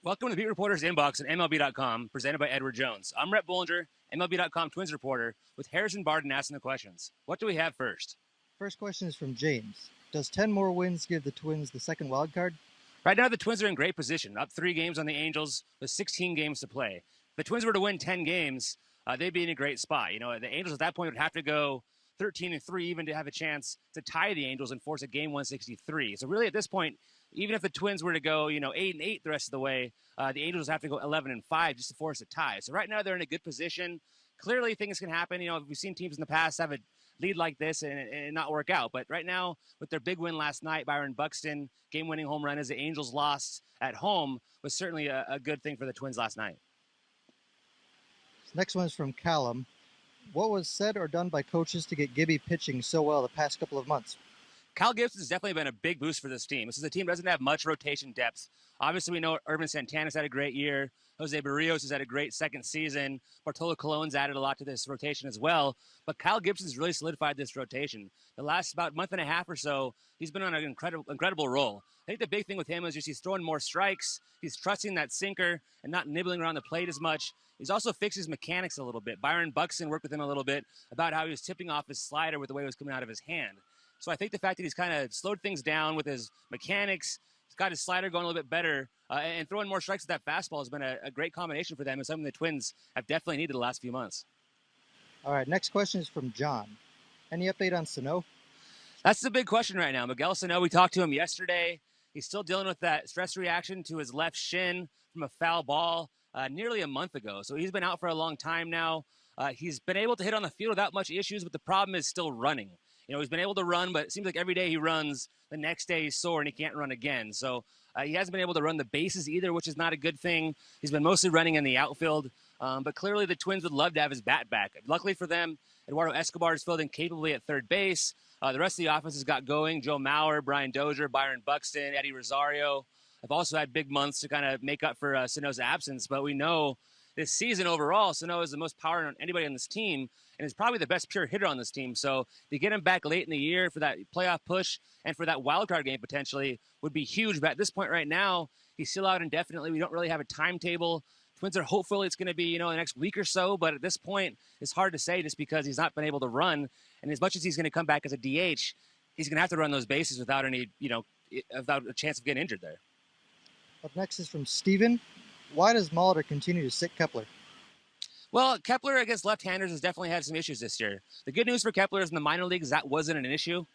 Welcome to the Beat Reporter's Inbox on MLB.com, presented by Edward Jones. I'm Rhett Bollinger, MLB.com Twins reporter, with Harrison Barden asking the questions. What do we have first? First question is from James. Does 10 more wins give the Twins the second wild card? Right now, the Twins are in great position, up 3 games on the Angels with 16 games to play. If the Twins were to win 10 games, they'd be in a great spot. You know, the Angels at that point would have to go 13-3 even to have a chance to tie the Angels and force a game 163. So really, at this point, even if the Twins were to go, 8-8 the rest of the way, the Angels have to go 11-5 just to force a tie. So right now they're in a good position. Clearly, things can happen. You know, we've seen teams in the past have a lead like this and not work out. But right now, with their big win last night, Byron Buxton, game-winning home run as the Angels lost at home, was certainly a good thing for the Twins last night. Next one is from Callum. What was said or done by coaches to get Gibby pitching so well the past couple of months? Kyle Gibson has definitely been a big boost for this team. This is a team that doesn't have much rotation depth. Obviously, we know Irvin Santana's had a great year. Jose Barrios has had a great second season. Bartolo Colon's added a lot to this rotation as well. But Kyle Gibson's really solidified this rotation. The last about month and a half or so, he's been on an incredible roll. I think the big thing with him is just he's throwing more strikes. He's trusting that sinker and not nibbling around the plate as much. He's also fixed his mechanics a little bit. Byron Buxton worked with him a little bit about how he was tipping off his slider with the way it was coming out of his hand. So I think the fact that he's kind of slowed things down with his mechanics, he's got his slider going a little bit better, and throwing more strikes at that fastball has been a great combination for them and something the Twins have definitely needed the last few months. All right, next question is from John. Any update on Sano? That's the big question right now. Miguel Sano, we talked to him yesterday. He's still dealing with that stress reaction to his left shin from a foul ball nearly a month ago. So he's been out for a long time now. He's been able to hit on the field without much issues, but the problem is still running. You know, he's been able to run, but it seems like every day he runs, the next day he's sore and he can't run again. So he hasn't been able to run the bases either, which is not a good thing. He's been mostly running in the outfield, but clearly the Twins would love to have his bat back. Luckily for them, Eduardo Escobar is filled in capably at third base. The rest of the offense has got going. Joe Mauer, Brian Dozier, Byron Buxton, Eddie Rosario have also had big months to kind of make up for Sano's absence, but we know this season overall, Sano is the most power on anybody on this team and is probably the best pure hitter on this team. So to get him back late in the year for that playoff push and for that wild card game potentially would be huge. But at this point right now, he's still out indefinitely. We don't really have a timetable. Twins are hopeful it's going to be, the next week or so. But at this point, it's hard to say just because he's not been able to run. And as much as he's going to come back as a DH, he's going to have to run those bases without any, without a chance of getting injured there. Up next is from Steven. Why does Molitor continue to sit Kepler? Well, Kepler against left-handers has definitely had some issues this year. The good news for Kepler is in the minor leagues, that wasn't an issue.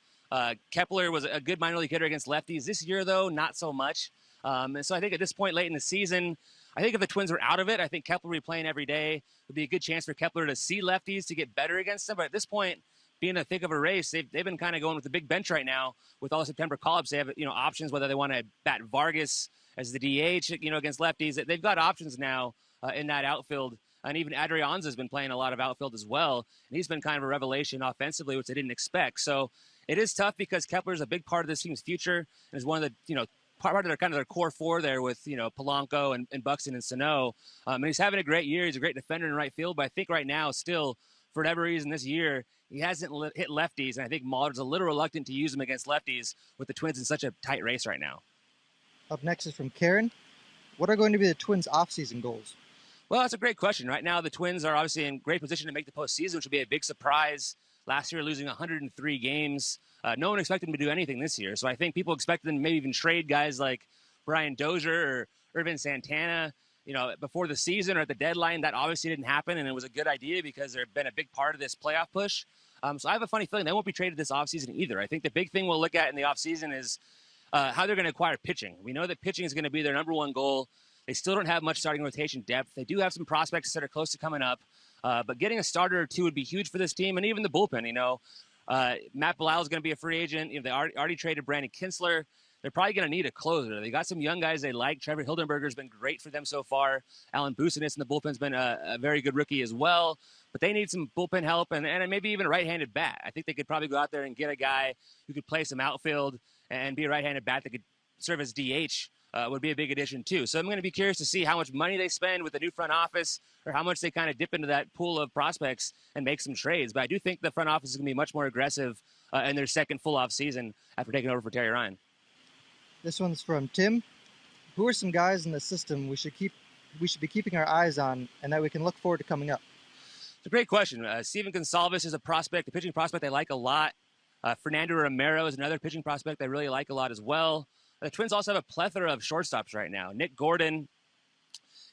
Kepler was a good minor league hitter against lefties. This year, though, not so much. And so I think at this point late in the season, I think if the Twins were out of it, I think Kepler would be playing every day. It would be a good chance for Kepler to see lefties to get better against them. But at this point, being in the thick of a race, they've been kind of going with the big bench right now with all the September call-ups. They have options whether they want to bat Vargas as the DH, against lefties. They've got options now in that outfield. And even Adrianza has been playing a lot of outfield as well. And he's been kind of a revelation offensively, which they didn't expect. So it is tough because Kepler is a big part of this team's future and is one of the, part of their core four there with, Polanco and Buxton and Sano. And he's having a great year. He's a great defender in right field. But I think right now still, for whatever reason this year, he hasn't hit lefties. And I think Molitor's a little reluctant to use him against lefties with the Twins in such a tight race right now. Up next is from Karen. What are going to be the Twins' offseason goals? Well, that's a great question. Right now, the Twins are obviously in great position to make the postseason, which would be a big surprise. Last year, losing 103 games. No one expected them to do anything this year. So I think people expected them to maybe even trade guys like Brian Dozier or Irvin Santana, before the season or at the deadline. That obviously didn't happen, and it was a good idea because they've been a big part of this playoff push. So I have a funny feeling they won't be traded this offseason either. I think the big thing we'll look at in the offseason is how they're going to acquire pitching. We know that pitching is going to be their number one goal. They still don't have much starting rotation depth. They do have some prospects that are close to coming up. But getting a starter or two would be huge for this team, and even the bullpen. Matt Bilal is going to be a free agent. They already traded Brandon Kinsler. They're probably going to need a closer. They got some young guys they like. Trevor Hildenberger has been great for them so far. Alan Business in the bullpen's been a very good rookie as well. But they need some bullpen help and maybe even a right-handed bat. I think they could probably go out there and get a guy who could play some outfield and be a right-handed bat that could serve as DH. Would be a big addition, too. So I'm going to be curious to see how much money they spend with the new front office or how much they kind of dip into that pool of prospects and make some trades. But I do think the front office is going to be much more aggressive in their second full-off season after taking over for Terry Ryan. This one's from Tim. Who are some guys in the system we should be keeping our eyes on and that we can look forward to coming up? It's a great question. Steven Gonsalves is a prospect, a pitching prospect I like a lot. Fernando Romero is another pitching prospect I really like a lot as well. The Twins also have a plethora of shortstops right now. Nick Gordon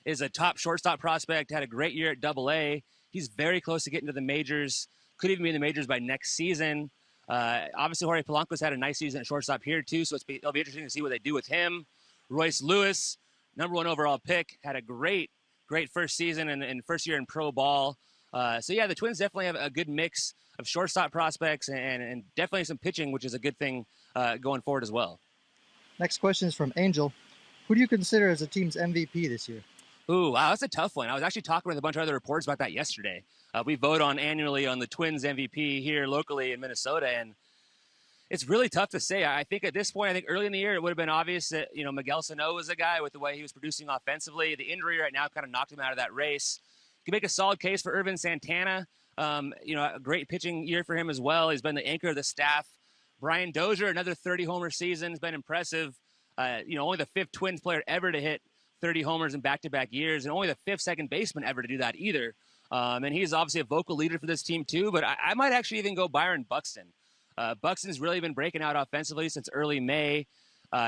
is a top shortstop prospect, had a great year at Double-A. He's very close to getting to the majors, could even be in the majors by next season. Obviously, Jorge Polanco's had a nice season at shortstop here, too, so it'll be interesting to see what they do with him. Royce Lewis, number 1 overall pick, had a great first season and first year in pro ball. So, yeah, the Twins definitely have a good mix of shortstop prospects and definitely some pitching, which is a good thing going forward as well. Next question is from Angel. Who do you consider as the team's MVP this year? Ooh, wow, that's a tough one. I was actually talking with a bunch of other reporters about that yesterday. We vote annually on the Twins MVP here locally in Minnesota, and it's really tough to say. I think at this point, early in the year, it would have been obvious that, Miguel Sano was a guy with the way he was producing offensively. The injury right now kind of knocked him out of that race. You can make a solid case for Irvin Santana. A great pitching year for him as well. He's been the anchor of the staff. Brian Dozier, another 30-homer season, has been impressive. Only the 5th Twins player ever to hit 30 homers in back-to-back years, and only the 5th second baseman ever to do that either. And he's obviously a vocal leader for this team too, but I might actually even go Byron Buxton. Buxton's really been breaking out offensively since early May.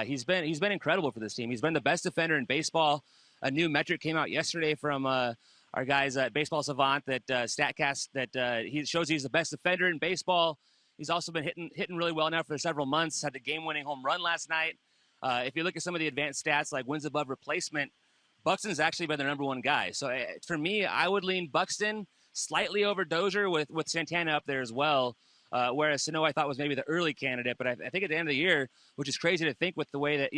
He's been incredible for this team. He's been the best defender in baseball. A new metric came out yesterday from our guys at Baseball Savant, that StatCast, that he shows he's the best defender in baseball. He's also been hitting really well now for several months. Had the game-winning home run last night. If you look at some of the advanced stats like wins above replacement, Buxton's actually been their number 1 guy. So for me, I would lean Buxton slightly over Dozier with Santana up there as well. Whereas Sano I thought was maybe the early candidate, but I think at the end of the year, which is crazy to think with the way that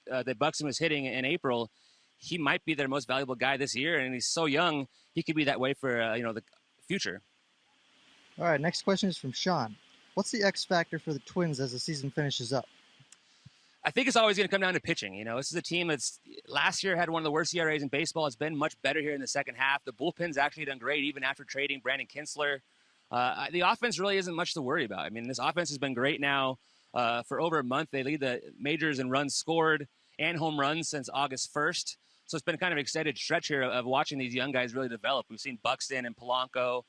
that Buxton was hitting in April, he might be their most valuable guy this year, and he's so young, he could be that way for the future. All right, next question is from Sean. What's the X factor for the Twins as the season finishes up? I think it's always going to come down to pitching. This is a team that's last year had one of the worst ERAs in baseball. It's been much better here in the second half. The bullpen's actually done great even after trading Brandon Kinsler. The offense really isn't much to worry about. This offense has been great now for over a month. They lead the majors in runs scored and home runs since August 1st. So it's been kind of an extended stretch here of watching these young guys really develop. We've seen Buxton and Polanco,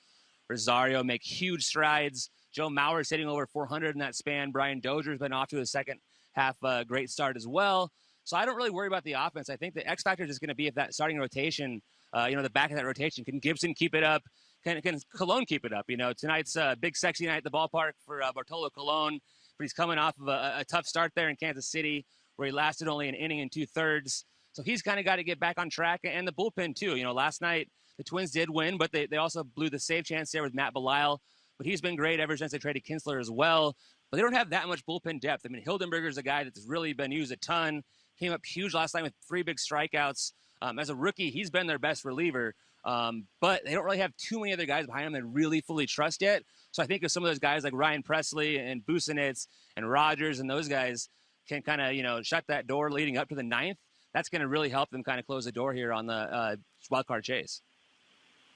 Rosario make huge strides. Joe Mauer's hitting over 400 in that span. Brian Dozier's been off to his second half great start as well. So I don't really worry about the offense. I think the X factor is going to be if that starting rotation, the back of that rotation, can Gibson keep it up? Can Colon keep it up? Tonight's big sexy night at the ballpark for Bartolo Colon, but he's coming off of a tough start there in Kansas City where he lasted only an inning and 2/3. So he's kind of got to get back on track, and the bullpen too. Last night the Twins did win, but they also blew the save chance there with Matt Belisle. But he's been great ever since they traded Kinsler as well. But they don't have that much bullpen depth. Hildenberger's a guy that's really been used a ton. Came up huge last night with 3 big strikeouts. As a rookie, he's been their best reliever. But they don't really have too many other guys behind him that really fully trust yet. So I think if some of those guys like Ryan Presley and Busenitz and Rogers and those guys can kind of, shut that door leading up to the 9th, that's going to really help them kind of close the door here on the wild card chase.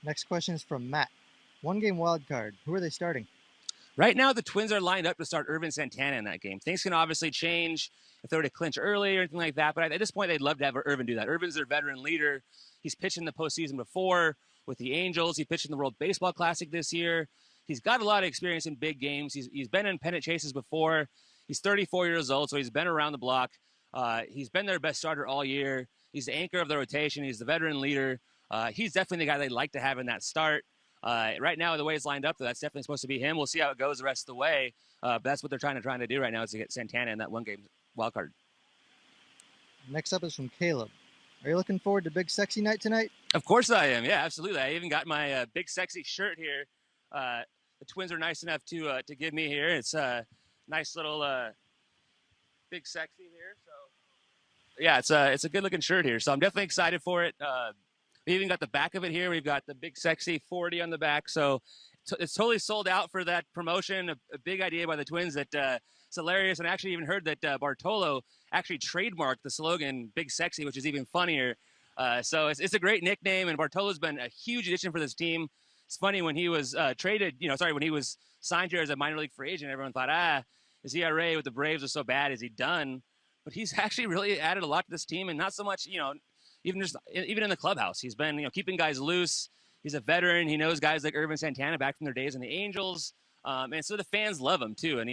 Next question is from Matt. 1-game wild card. Who are they starting? Right now, the Twins are lined up to start Irvin Santana in that game. Things can obviously change if they were to clinch early or anything like that, but at this point, they'd love to have Irvin do that. Irvin's their veteran leader. He's pitched in the postseason before with the Angels. He pitched in the World Baseball Classic this year. He's got a lot of experience in big games. He's been in pennant chases before. He's 34 years old, so he's been around the block. He's been their best starter all year. He's the anchor of the rotation. He's the veteran leader. He's definitely the guy they'd like to have in that start. Right now, the way it's lined up, that's definitely supposed to be him. We'll see how it goes the rest of the way. But that's what they're trying to do right now is to get Santana in that 1-game wild card. Next up is from Caleb. Are you looking forward to Big Sexy Night tonight? Of course I am. Yeah, absolutely. I even got my Big Sexy shirt here. The Twins are nice enough to give me here. It's a nice little Big Sexy here. So yeah, it's a good looking shirt here. So I'm definitely excited for it. We even got the back of it here. We've got the Big Sexy 40 on the back. So it's totally sold out for that promotion. A big idea by the Twins that it's hilarious. And I actually even heard that Bartolo actually trademarked the slogan Big Sexy, which is even funnier. So it's a great nickname. And Bartolo's been a huge addition for this team. It's funny when he was when he was signed here as a minor league free agent, everyone thought, his ERA with the Braves was so bad. Is he done? but he's actually really added a lot to this team, and not so much, even in the clubhouse. He's been, keeping guys loose. He's a veteran. He knows guys like Irvin Santana back from their days in the Angels. And so the fans love him too. And,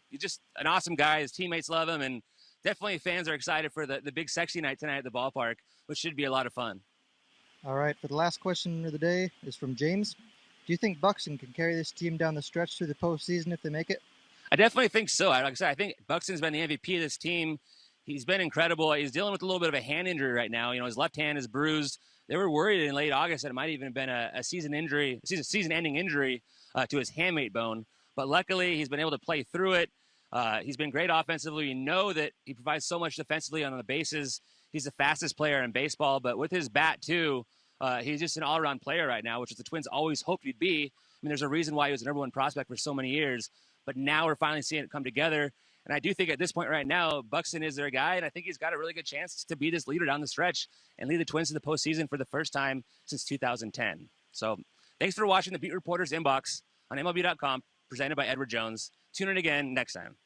he's just an awesome guy. His teammates love him. And definitely fans are excited for the big sexy night tonight at the ballpark, which should be a lot of fun. All right. For the last question of the day is from James. Do you think Buxton can carry this team down the stretch through the postseason if they make it? I definitely think so. Like I said, I think Buxton's been the MVP of this team. He's been incredible. He's dealing with a little bit of a hand injury right now. His left hand is bruised. They were worried in late August that it might even have been a season-ending injury to his hamate bone. But luckily, he's been able to play through it. He's been great offensively. You know that he provides so much defensively on the bases. He's the fastest player in baseball. But with his bat, too, he's just an all-around player right now, which the Twins always hoped he'd be. I mean, there's a reason why he was the number one prospect for so many years. But now we're finally seeing it come together. And I do think at this point right now, Buxton is their guy, and I think he's got a really good chance to be this leader down the stretch and lead the Twins to the postseason for the first time since 2010. So thanks for watching the Beat Reporters Inbox on MLB.com, presented by Edward Jones. Tune in again next time.